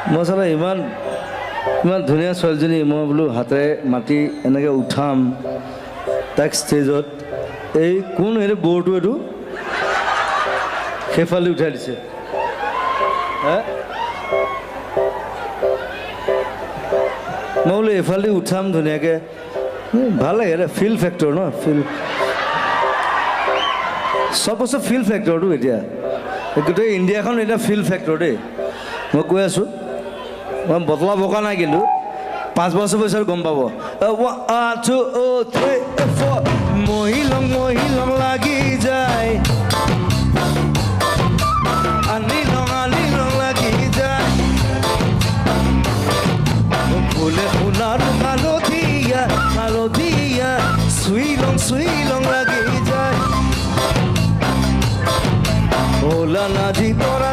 মই চালা ইমান ইমান ধুনীয়া ছোৱালীজনী মই বোলো হাতেৰে মাতি এনেকৈ উঠাম তাইক ষ্টেজত এই কোন এইটো বৰটো এইটো সেইফালে উঠাই দিছে হে মই বোলো এইফালে উঠাম ধুনীয়াকৈ ভাল লাগে এটা ফিল ফেক্টৰ ন ফিল চব বস্তু ফিল ফেক্টৰটো এতিয়া গোটেই ইণ্ডিয়াখন এতিয়া ফিল ফেক্টৰ দেই মই কৈ আছোঁ মই বটলা বকা নাই কিন্তু 5 বছৰ পিছত গম পাব মহিলং মহিলং লাগি যায় আনি লং লাগি যায় ফুলে ফুলাৰ হালধীয়া হালধীয়া চুই লং লাগি যায় ওলা নাজি পৰা